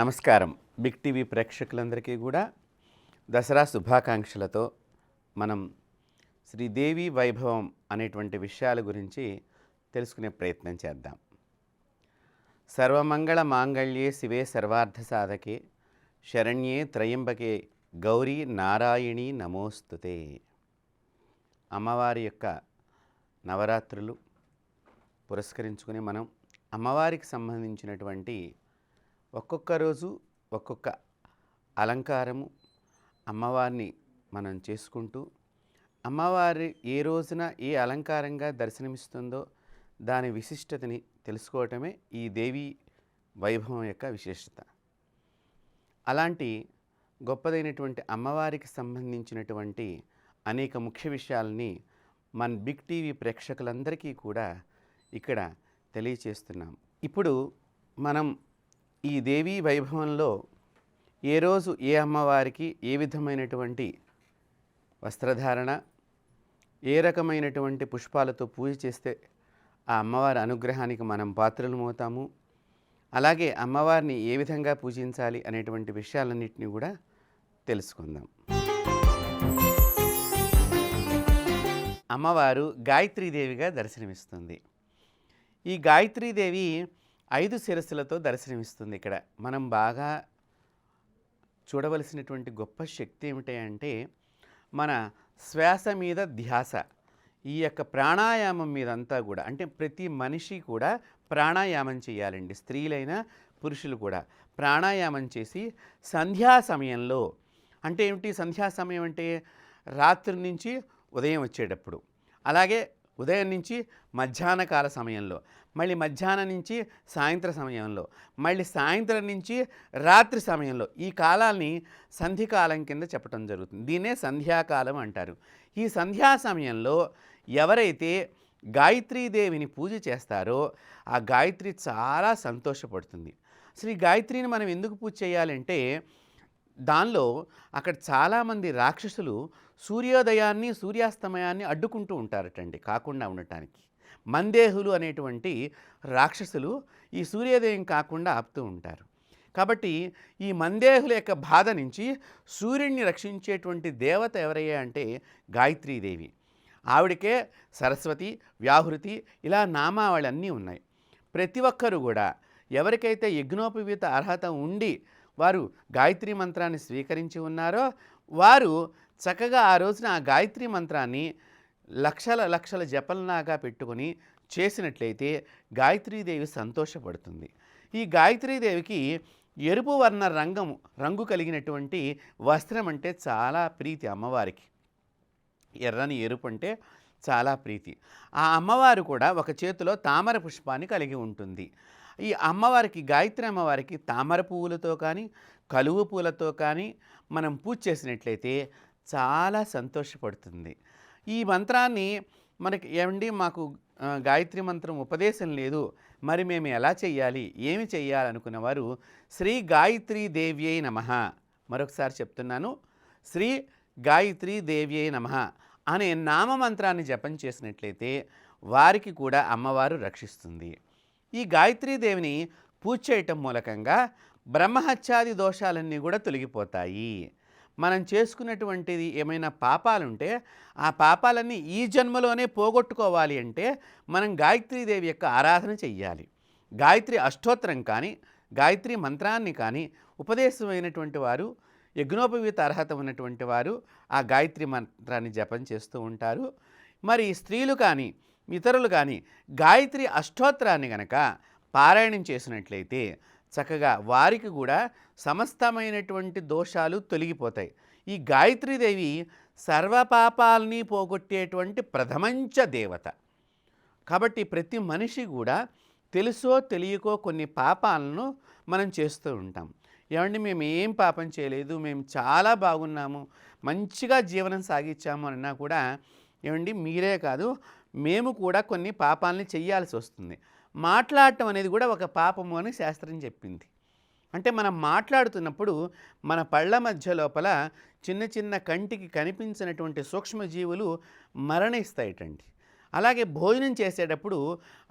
నమస్కారం. Big TV ప్రేక్షకులందరికీ కూడా దసరా శుభాకాంక్షలతో మనం శ్రీదేవి వైభవం అనేటువంటి విషయాల గురించి తెలుసుకునే ప్రయత్నం చేద్దాం. సర్వమంగళ మాంగళ్యే శివే సర్వార్థ సాధకే శరణ్యే త్రయంబకే గౌరీ నారాయణి నమోస్తుతే. అమ్మవారి యొక్క నవరాత్రులు పురస్కరించుకుని మనం అమ్మవారికి సంబంధించినటువంటి ఒక్కొక్క రోజు ఒక్కొక్క అలంకారము అమ్మవారిని మనం చేసుకుంటూ అమ్మవారి ఏ రోజున ఏ అలంకారంగా దర్శనమిస్తుందో దాని విశిష్టతని తెలుసుకోవటమే ఈ దేవి వైభవం యొక్క విశేషత. అలాంటి గొప్పదైనటువంటి అమ్మవారికి సంబంధించినటువంటి అనేక ముఖ్య విషయాలని మన బిగ్ టీవీ ప్రేక్షకులందరికీ కూడా ఇక్కడ తెలియచేస్తున్నాం. ఇప్పుడు మనం ఈ దేవీ వైభవంలో ఏ రోజు ఏ అమ్మవారికి ఏ విధమైనటువంటి వస్త్రధారణ, ఏ రకమైనటువంటి పుష్పాలతో పూజ చేస్తే ఆ అమ్మవారి అనుగ్రహానికి మనం పాత్రలమవుతాము, అలాగే అమ్మవారిని ఏ విధంగా పూజించాలి అనేటువంటి విషయాలన్నింటినీ కూడా తెలుసుకుందాం. అమ్మవారు గాయత్రీదేవిగా దర్శనమిస్తుంది. ఈ గాయత్రీదేవి 5 శిరస్సులతో దర్శనమిస్తుంది. ఇక్కడ మనం బాగా చూడవలసినటువంటి గొప్ప శక్తి ఏమిటంటే మన శ్వాస మీద ధ్యాస, ఈ యొక్క ప్రాణాయామం మీదంతా కూడా. అంటే ప్రతి మనిషి కూడా ప్రాణాయామం చేయాలండి. స్త్రీలైనా పురుషులు కూడా ప్రాణాయామం చేసి సంధ్యా సమయంలో, అంటే ఏమిటి సంధ్యా సమయం అంటే రాత్రి నుంచి ఉదయం వచ్చేటప్పుడు, అలాగే ఉదయం నుంచి మధ్యాహ్న కాల సమయంలో, మళ్ళీ మధ్యాహ్నం నుంచి సాయంత్ర సమయంలో, మళ్ళీ సాయంత్రం నుంచి రాత్రి సమయంలో, ఈ కాలాన్ని సంధికాలం కింద చెప్పడం జరుగుతుంది. దీన్నే సంధ్యాకాలం అంటారు. ఈ సంధ్యా సమయంలో ఎవరైతే గాయత్రీదేవిని పూజ చేస్తారో ఆ గాయత్రి చాలా సంతోషపడుతుంది. అసలు ఈ గాయత్రిని మనం ఎందుకు పూజ చేయాలంటే దానిలో అక్కడ చాలామంది రాక్షసులు సూర్యోదయాన్ని సూర్యాస్తమయాన్ని అడ్డుకుంటూ ఉంటారటండి, కాకుండా ఉండటానికి. మందేహులు అనేటువంటి రాక్షసులు ఈ సూర్యోదయం కాకుండా ఆపుతూ ఉంటారు. కాబట్టి ఈ మందేహుల యొక్క బాధ నుంచి సూర్యుడిని రక్షించేటువంటి దేవత ఎవరయ్యా అంటే గాయత్రీదేవి. ఆవిడకే సరస్వతి, వ్యాహృతి ఇలా నామావళన్నీ ఉన్నాయి. ప్రతి ఒక్కరూ కూడా ఎవరికైతే యజ్ఞోపవీత అర్హత ఉండి వారు గాయత్రీ మంత్రాన్ని స్వీకరించి ఉన్నారో వారు చక్కగా ఆ రోజున ఆ గాయత్రీ మంత్రాన్ని లక్షల జపంలాగా పెట్టుకొని చేసినట్లయితే గాయత్రీదేవి సంతోషపడుతుంది. ఈ గాయత్రీదేవికి ఎరుపు వర్ణ రంగు కలిగినటువంటి వస్త్రం అంటే చాలా ప్రీతి అమ్మవారికి. ఎర్రని ఎరుపు అంటే చాలా ప్రీతి. ఆ అమ్మవారు కూడా ఒక చేతిలో తామర పుష్పాన్ని కలిగి ఉంటుంది. ఈ అమ్మవారికి, గాయత్రి అమ్మవారికి తామర పువ్వులతో కానీ కలువ పూలతో కానీ మనం పూజ చేసినట్లయితే చాలా సంతోషపడుతుంది. ఈ మంత్రాన్ని మనకి ఏమండి మాకు గాయత్రి మంత్రం ఉపదేశం లేదు, మరి మేము ఎలా చెయ్యాలి, ఏమి చెయ్యాలనుకున్న వారు శ్రీ గాయత్రీ దేవ్యై నమః, మరొకసారి చెప్తున్నాను, శ్రీ గాయత్రీ దేవ్యై నమః అనే నామమంత్రాన్ని జపం చేసినట్లయితే వారికి కూడా అమ్మవారు రక్షిస్తుంది. ఈ గాయత్రీదేవిని పూజ చేయటం మూలకంగా బ్రహ్మహత్యాది దోషాలన్నీ కూడా తొలగిపోతాయి. మనం చేసుకున్నటువంటిది ఏమైనా పాపాలుంటే ఆ పాపాలన్నీ ఈ జన్మలోనే పోగొట్టుకోవాలి అంటే మనం గాయత్రీదేవి యొక్క ఆరాధన చెయ్యాలి. గాయత్రి అష్టోత్తరం కానీ గాయత్రి మంత్రాన్ని కానీ ఉపదేశమైనటువంటి వారు, యజ్ఞోపవీత అర్హత ఉన్నటువంటి వారు ఆ గాయత్రి మంత్రాన్ని జపం చేస్తూ ఉంటారు. మరి స్త్రీలు కానీ ఇతరులు కానీ గాయత్రి అష్టోత్తరాన్ని గనక పారాయణం చేసినట్లయితే చక్కగా వారికి కూడా సమస్తమైనటువంటి దోషాలు తొలగిపోతాయి. ఈ గాయత్రీదేవి సర్వపాపాలని పోగొట్టేటువంటి ప్రథమంచ దేవత. కాబట్టి ప్రతి మనిషి కూడా తెలుసో తెలియకో కొన్ని పాపాలను మనం చేస్తూ ఉంటాం. ఏమండి మేము ఏం పాపం చేయలేదు, మేము చాలా బాగున్నాము, మంచిగా జీవనం సాగించాము అన్నా కూడా ఏమండి మీరే కాదు మేము కూడా కొన్ని పాపాలని చెయ్యాల్సి వస్తుంది. మాట్లాడటం అనేది కూడా ఒక పాపము అని శాస్త్రం చెప్పింది. అంటే మనం మాట్లాడుతున్నప్పుడు మన పళ్ళ మధ్య లోపల చిన్న చిన్న కంటికి కనిపించినటువంటి సూక్ష్మజీవులు మరణిస్తాయిటండి. అలాగే భోజనం చేసేటప్పుడు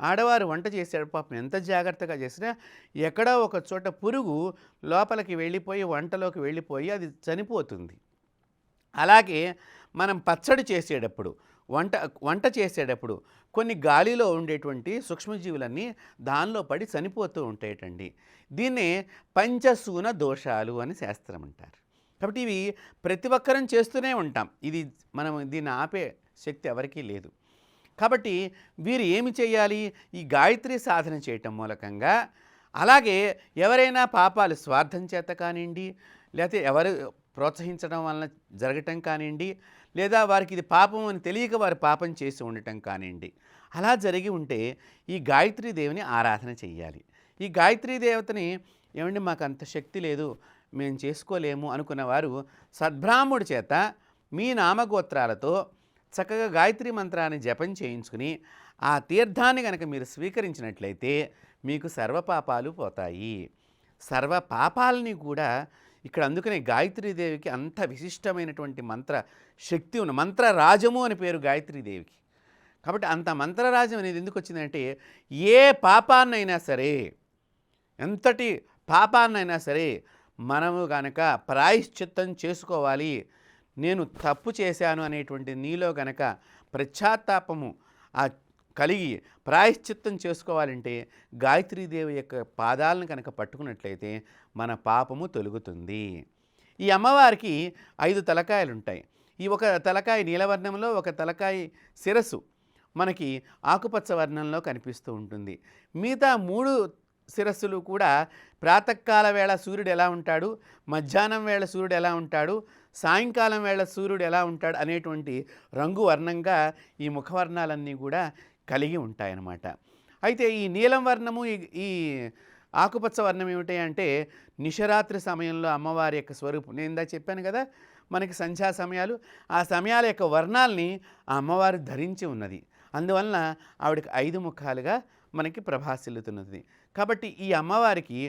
ఆడవారు వంట చేసేటప్పుడు పాపం ఎంత జాగ్రత్తగా చేసినా ఎక్కడో ఒక చోట పురుగు లోపలికి వెళ్ళిపోయి వంటలోకి వెళ్ళిపోయి అది చనిపోతుంది. అలాగే మనం పచ్చడి చేసేటప్పుడు వంట చేసేటప్పుడు కొన్ని గాలిలో ఉండేటువంటి సూక్ష్మజీవులన్నీ దానిలో పడి చనిపోతూ ఉంటాయటండి. దీన్నే పంచసూన దోషాలు అని శాస్త్రం అంటారు. కాబట్టి ఇవి ప్రతి ఒక్కరం చేస్తూనే ఉంటాం. మనం దీన్ని ఆపే శక్తి ఎవరికీ లేదు. కాబట్టి వీరు ఏమి చేయాలి? ఈ గాయత్రి సాధన చేయటం మూలకంగా, అలాగే ఎవరైనా పాపాలు స్వార్థం చేత కానివ్వండి, లేకపోతే ఎవరు ప్రోత్సహించడం వలన జరగటం కానివ్వండి, లేదా వారికి ఇది పాపం అని తెలియక వారు పాపం చేసి ఉండటం కానివ్వండి, అలా జరిగి ఉంటే ఈ గాయత్రీ దేవిని ఆరాధన చెయ్యాలి. ఈ గాయత్రీ దేవతని ఏమండి మాకు అంత శక్తి లేదు, మేము చేసుకోలేము అనుకున్న వారు సద్బ్రాహ్మణుడి చేత మీ నామగోత్రాలతో చక్కగా గాయత్రి మంత్రాన్ని జపం చేయించుకుని ఆ తీర్థాన్ని కనుక మీరు స్వీకరించినట్లయితే మీకు సర్వపాపాలు పోతాయి. సర్వ పాపాలని కూడా ఇక్కడ అందుకనే గాయత్రీదేవికి అంత విశిష్టమైనటువంటి మంత్ర శక్తి ఉన్న మంత్రరాజము అని పేరు గాయత్రీదేవికి. కాబట్టి అంత మంత్రరాజం అనేది ఎందుకు వచ్చిందంటే ఏ పాపాన్నైనా సరే, ఎంతటి పాపాన్నైనా సరే మనము గనక ప్రాయశ్చిత్తం చేసుకోవాలి, నేను తప్పు చేశాను అనేటువంటి నీలో గనక పశ్చాత్తాపము కలిగి ప్రాయశ్చిత్తం చేసుకోవాలంటే గాయత్రీదేవి యొక్క పాదాలను కనుక పట్టుకున్నట్లయితే మన పాపము తొలుగుతుంది. ఈ అమ్మవారికి 5 తలకాయలు ఉంటాయి. ఈ ఒక తలకాయ నీలవర్ణంలో, ఒక తలకాయ శిరస్సు మనకి ఆకుపచ్చ వర్ణంలో కనిపిస్తూ ఉంటుంది. మిగతా 3 శిరస్సులు కూడా ప్రాతకాల వేళ సూర్యుడు ఎలా ఉంటాడు, మధ్యాహ్నం వేళ సూర్యుడు ఎలా ఉంటాడు, సాయంకాలం వేళ సూర్యుడు ఎలా ఉంటాడు అనేటువంటి రంగు వర్ణంగా ఈ ముఖవర్ణాలన్నీ కూడా కలిగి ఉంటాయన్నమాట. అయితే ఈ నీలం వర్ణము, ఈ ఆకుపచ్చ వర్ణం ఏమిటి అంటే నిశరాత్రి సమయంలో అమ్మవారి యొక్క స్వరూపం. నేను ఇందా చెప్పాను కదా మనకి సంధ్యా సమయాలు, ఆ సమయాల యొక్క వర్ణాలని ఆ అమ్మవారు ధరించి ఉన్నది. అందువలన ఆవిడకి 5 ముఖాలుగా మనకి ప్రభాసిల్లుతున్నది. కాబట్టి ఈ అమ్మవారికి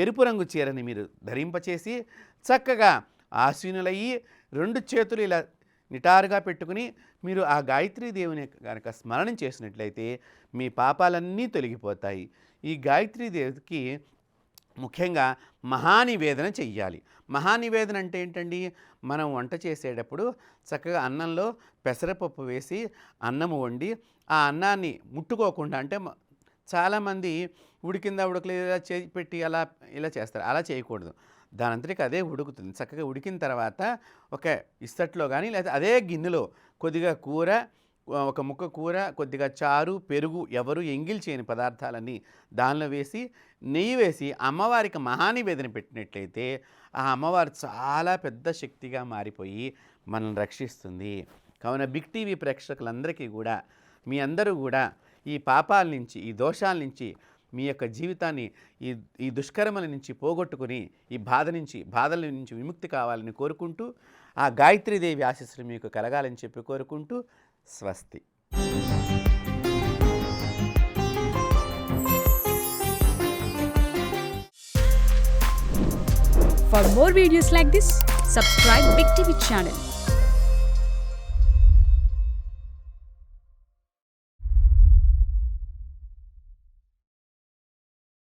ఎరుపు రంగు చీరని మీరు ధరింపచేసి చక్కగా ఆసీనులయ్యి 2 చేతులు ఇలా నిటారుగా పెట్టుకుని మీరు ఆ గాయత్రీ దేవుని కనుక స్మరణం చేసినట్లయితే మీ పాపాలన్నీ తొలగిపోతాయి. ఈ గాయత్రీ దేవికి ముఖ్యంగా మహానివేదన చెయ్యాలి. మహానివేదన అంటే ఏంటండి? మనం వంట చేసేటప్పుడు చక్కగా అన్నంలో పెసరపప్పు వేసి అన్నము వండి ఆ అన్నాన్ని ముట్టుకోకుండా, అంటే చాలామంది ఉడికిందా ఉడకలేదా చేసి పెట్టి ఇలా చేస్తారు. అలా చేయకూడదు. దానంతటికి అదే ఉడుకుతుంది. చక్కగా ఉడికిన తర్వాత ఒక ఇస్తట్లో కానీ లేదా అదే గిన్నెలో కొద్దిగా కూర, ఒక ముక్క కూర, కొద్దిగా చారు, పెరుగు, ఎవరు ఎంగిల్ చేయని పదార్థాలన్నీ దానిలో వేసి నెయ్యి వేసి అమ్మవారికి మహానివేదన పెట్టినట్లయితే ఆ అమ్మవారు చాలా పెద్ద శక్తిగా మారిపోయి మనల్ని రక్షిస్తుంది. కావున బిగ్ టీవీ ప్రేక్షకులందరికీ కూడా మీ అందరూ కూడా ఈ పాపాల నుంచి, ఈ దోషాల నుంచి మీ యొక్క జీవితాన్ని ఈ దుష్కర్మల నుంచి పోగొట్టుకుని ఈ బాధల నుంచి విముక్తి కావాలని కోరుకుంటూ ఆ గాయత్రీదేవి ఆశీస్సులు మీకు కలగాలని చెప్పి కోరుకుంటూ స్వస్తి. For more videos like this, subscribe Big TV channel.